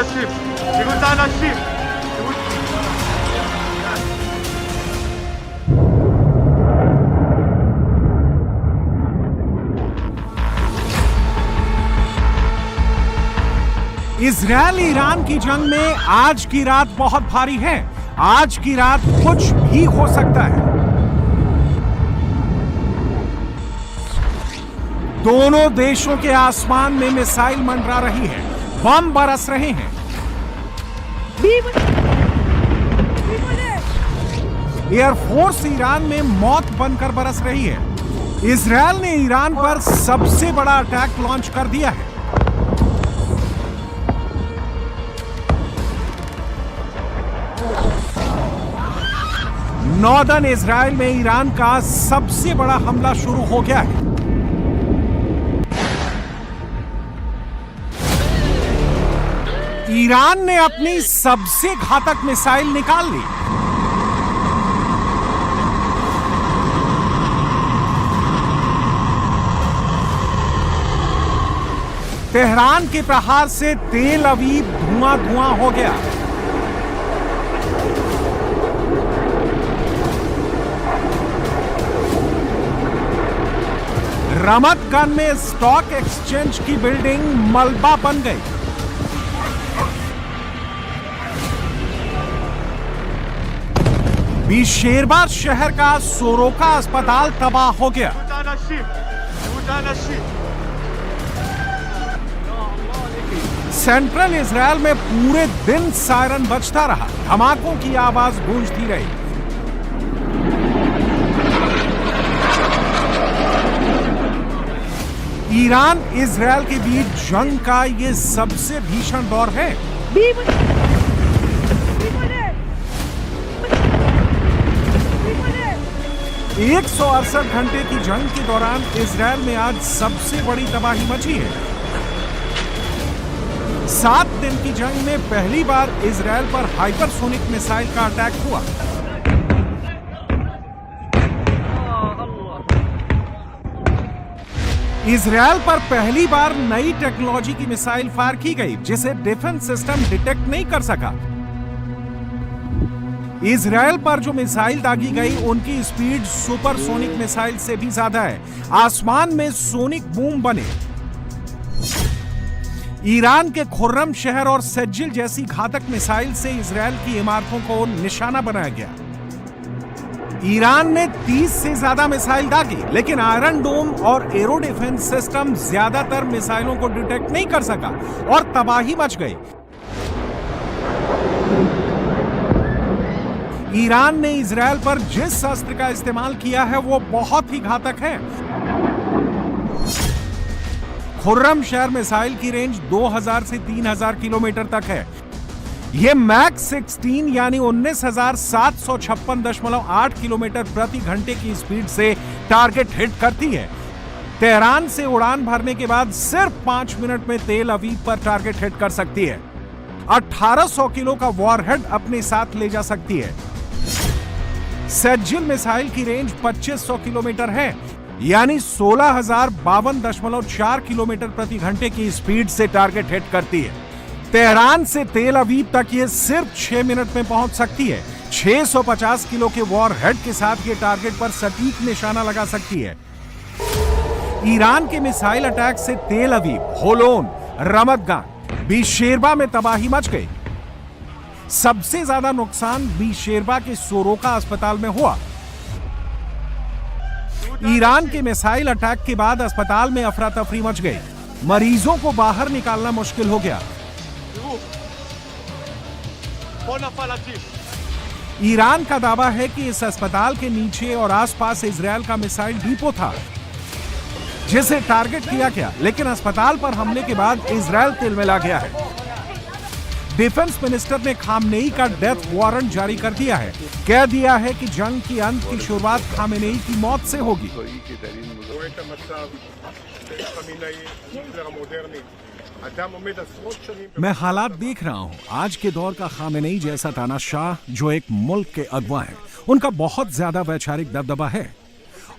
אנשים, תראו את האנשים. Israel Iran की जंग में आज की रात बहुत भारी है। आज की रात कुछ भी हो सकता है। दोनों देशों के आसमान में मिसाइल मंडरा रही है, बम बरस रहे हैं। एयरफोर्स ईरान में मौत बनकर बरस रही है। इजरायल ने ईरान पर सबसे बड़ा अटैक लॉन्च कर दिया है। नॉर्दर्न इजराइल में ईरान का सबसे बड़ा हमला शुरू हो गया है। ईरान ने अपनी सबसे घातक मिसाइल निकाल ली। तेहरान के प्रहार से तेल अवीव धुआं धुआं हो गया। रमत गन में स्टॉक एक्सचेंज की बिल्डिंग मलबा बन गई। बीशेरबा शहर का सोरोका अस्पताल तबाह हो गया। सेंट्रल इजरायल में पूरे दिन सायरन बजता रहा, धमाकों की आवाज गूंजती रही। ईरान इजरायल के बीच जंग का यह सबसे भीषण दौर है। 168 घंटे की जंग के दौरान इजरायल में आज सबसे बड़ी तबाही मची है। 7 दिन की जंग में पहली बार इजरायल पर हाइपरसोनिक मिसाइल का अटैक हुआ। इजरायल पर पहली बार नई टेक्नोलॉजी की मिसाइल फायर की गई, जिसे डिफेंस सिस्टम डिटेक्ट नहीं कर सका। इजरायल पर जो मिसाइल दागी गई, उनकी स्पीड सुपरसोनिक मिसाइल से भी ज्यादा है। आसमान में सोनिक बूम बने। ईरान के खुर्रम शहर और सज्जिल जैसी घातक मिसाइल से इजरायल की इमारतों को निशाना बनाया गया। ईरान ने 30 से ज्यादा मिसाइल दागी, लेकिन आयरन डोम और एरो डिफेंस सिस्टम ज्यादातर मिसाइलों को डिटेक्ट नहीं कर सका और तबाही मच गई। ईरान ने इजरायल पर जिस अस्त्र का इस्तेमाल किया है वो बहुत ही घातक है। खुर्रम शहर मिसाइल की रेंज 2000 से 3000 किलोमीटर तक है। यह मैक 16 यानी 19,756.8 किलोमीटर प्रति घंटे की स्पीड से टारगेट हिट करती है। तेहरान से उड़ान भरने के बाद सिर्फ 5 मिनट में तेल अवीव पर टारगेट हिट कर सकती है। 1800 किलो का वॉरहेड अपने साथ ले जा सकती है। सज्जिल मिसाइल की रेंज 2500 किलोमीटर है, यानी 16,052.4 किलोमीटर प्रति घंटे की स्पीड से टारगेट हिट करती है। तेहरान से तेल अवीव तक ये सिर्फ 6 मिनट में पहुंच सकती है। 650 किलो के वॉरहेड के साथ ये टारगेट पर सटीक निशाना लगा सकती है। ईरान के मिसाइल अटैक से तेल अवीव, होलोन, रमत गन, बीशेरबा में तबाही मच गई। सबसे ज्यादा नुकसान बीशेरबा के सोरोका अस्पताल में हुआ। ईरान के मिसाइल अटैक के बाद अस्पताल में अफरा तफरी मच गई। मरीजों को बाहर निकालना मुश्किल हो गया। ईरान का दावा है कि इस अस्पताल के नीचे और आसपास इजरायल का मिसाइल डिपो था, जिसे टारगेट किया गया, लेकिन अस्पताल पर हमले के बाद इजरायल तिलमिला गया है। डिफेंस मिनिस्टर ने खामनेई का डेथ वारंट जारी कर दिया है। कह दिया है कि जंग की अंत की शुरुआत खामनेई की मौत से होगी। मैं हालात देख रहा हूं। आज के दौर का खामेनेई जैसा तानाशाह जो एक मुल्क के अगवा है, उनका बहुत ज्यादा वैचारिक दबदबा है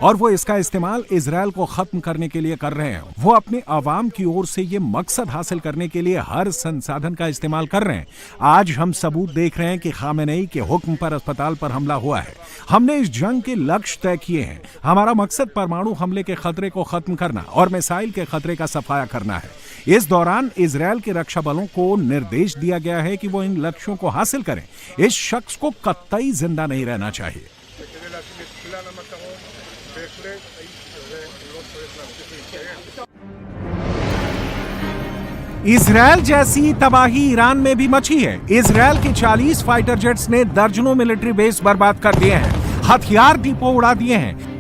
और वो इसका इस्तेमाल इजरायल को खत्म करने के लिए कर रहे हैं। वो अपने अवाम की ओर से ये मकसद हासिल करने के लिए हर संसाधन का इस्तेमाल कर रहे हैं। आज हम सबूत देख रहे हैं कि खामेनेई के हुक्म पर अस्पताल पर हमला हुआ है। हमने इस जंग के लक्ष्य तय किए हैं। हमारा मकसद परमाणु हमले के खतरे को खत्म करना और मिसाइल के खतरे का सफाया करना है। इस दौरान इजरायल के रक्षा बलों को निर्देश दिया गया है कि वो इन लक्ष्यों को हासिल करें। इस शख्स को कतई जिंदा नहीं रहना चाहिए। इजरायल जैसी तबाही ईरान में भी मची है। इजरायल के 40 फाइटर जेट्स ने दर्जनों मिलिट्री बेस बर्बाद कर दिए हैं, हथियार डिपो उड़ा दिए हैं।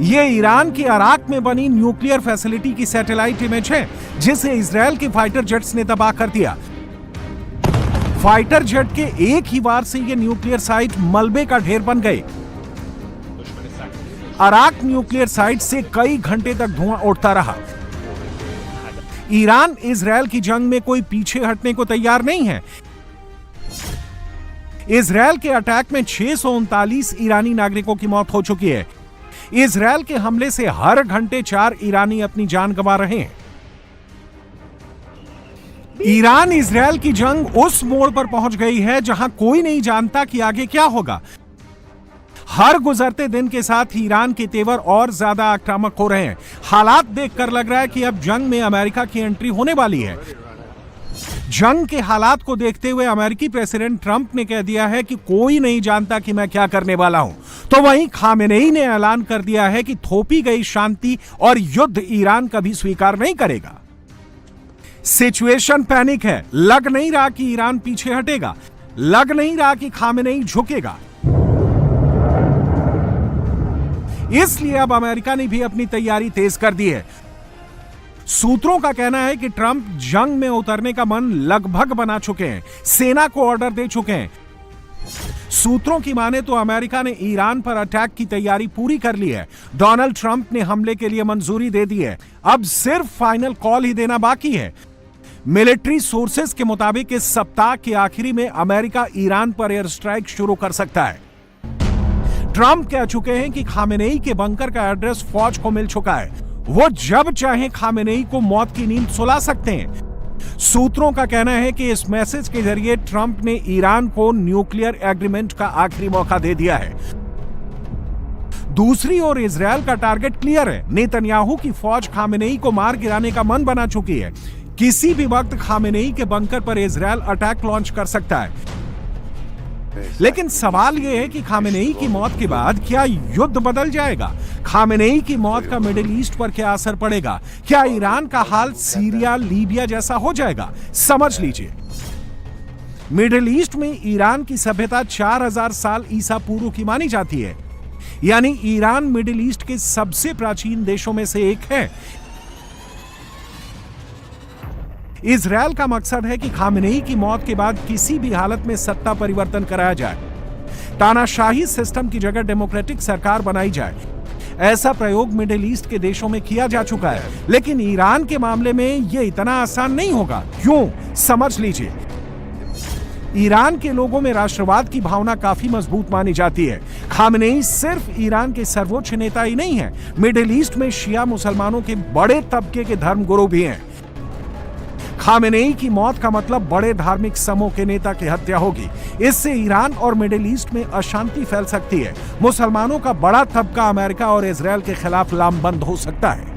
ये ईरान के अराक में बनी न्यूक्लियर फैसिलिटी की सैटेलाइट इमेज है, जिसे इजरायल के फाइटर जेट्स ने तबाह कर दिया। फाइटर जेट के एक ही वार से ये न्यूक्लियर साइट मलबे का ढेर बन गए। अराक न्यूक्लियर साइट से कई घंटे तक धुआं उठता रहा। ईरान इजरायल की जंग में कोई पीछे हटने को तैयार नहीं है। इजरायल के अटैक में 639 ईरानी नागरिकों की मौत हो चुकी है। इजरायल के हमले से हर घंटे 4 ईरानी अपनी जान गंवा रहे हैं। ईरान इजरायल की जंग उस मोड़ पर पहुंच गई है जहां कोई नहीं जानता कि आगे क्या होगा। हर गुजरते दिन के साथ ईरान के तेवर और ज्यादा आक्रामक हो रहे हैं। हालात देखकर लग रहा है कि अब जंग में अमेरिका की एंट्री होने वाली है। जंग के हालात को देखते हुए अमेरिकी प्रेसिडेंट ट्रंप ने कह दिया है कि कोई नहीं जानता कि मैं क्या करने वाला हूं। तो वहीं खामेनेई ने ऐलान कर दिया है कि थोपी गई शांति और युद्ध ईरान कभी स्वीकार नहीं करेगा। सिचुएशन पैनिक है। लग नहीं रहा कि ईरान पीछे हटेगा, लग नहीं रहा कि खामेनेई झुकेगा। इसलिए अब अमेरिका ने भी अपनी तैयारी तेज कर दी है। सूत्रों का कहना है कि ट्रंप जंग में उतरने का मन लगभग बना चुके हैं, सेना को ऑर्डर दे चुके हैं। सूत्रों की माने तो अमेरिका ने ईरान पर अटैक की तैयारी पूरी कर ली है। डोनाल्ड ट्रंप ने हमले के लिए मंजूरी दे दी है। अब सिर्फ फाइनल कॉल ही देना बाकी है। मिलिट्री सोर्सेस के मुताबिक इस सप्ताह के आखिरी में अमेरिका ईरान पर एयर स्ट्राइक शुरू कर सकता है। ट्रंप कह चुके हैं कि खामेनेई के बंकर का एड्रेस फौज को मिल चुका है। वो जब चाहें खामेनेई को मौत की नींद सुला सकते हैं। सूत्रों का कहना है कि इस मैसेज के जरिए ट्रंप ने ईरान को न्यूक्लियर एग्रीमेंट का आखिरी मौका दे दिया है। दूसरी ओर इजरायल का टारगेट क्लियर है। नेतन्याहू की फौज खामेनेई को मार गिराने का मन बना चुकी है। किसी भी वक्त खामेनेई के बंकर पर इजरायल अटैक लॉन्च कर सकता है। लेकिन सवाल यह है कि खामेनेई की मौत के बाद क्या युद्ध बदल जाएगा? खामेनेई की मौत का मिडिल ईस्ट पर क्या असर पड़ेगा? क्या ईरान का हाल सीरिया, लीबिया जैसा हो जाएगा? समझ लीजिए, मिडिल ईस्ट में ईरान की सभ्यता 4000 साल ईसा पूर्व की मानी जाती है। यानी ईरान मिडिल ईस्ट के सबसे प्राचीन देशों में से एक है। इजरायल का मकसद है कि खामेनेई की मौत के बाद किसी भी हालत में सत्ता परिवर्तन कराया जाए, तानाशाही सिस्टम की जगह डेमोक्रेटिक सरकार बनाई जाए। ऐसा प्रयोग मिडिल ईस्ट के देशों में किया जा चुका है, लेकिन ईरान के मामले में यह इतना आसान नहीं होगा। क्यों? समझ लीजिए, ईरान के लोगों में राष्ट्रवाद की भावना काफी मजबूत मानी जाती है। खामेनेई सिर्फ ईरान के सर्वोच्च नेता ही नहीं है, मिडिल ईस्ट में शिया मुसलमानों के बड़े तबके के धर्मगुरु भी हैं। खामेनेई की मौत का मतलब बड़े धार्मिक समूह के नेता की हत्या होगी। इससे ईरान और मिडिल ईस्ट में अशांति फैल सकती है। मुसलमानों का बड़ा तबका अमेरिका और इजरायल के खिलाफ लामबंद हो सकता है।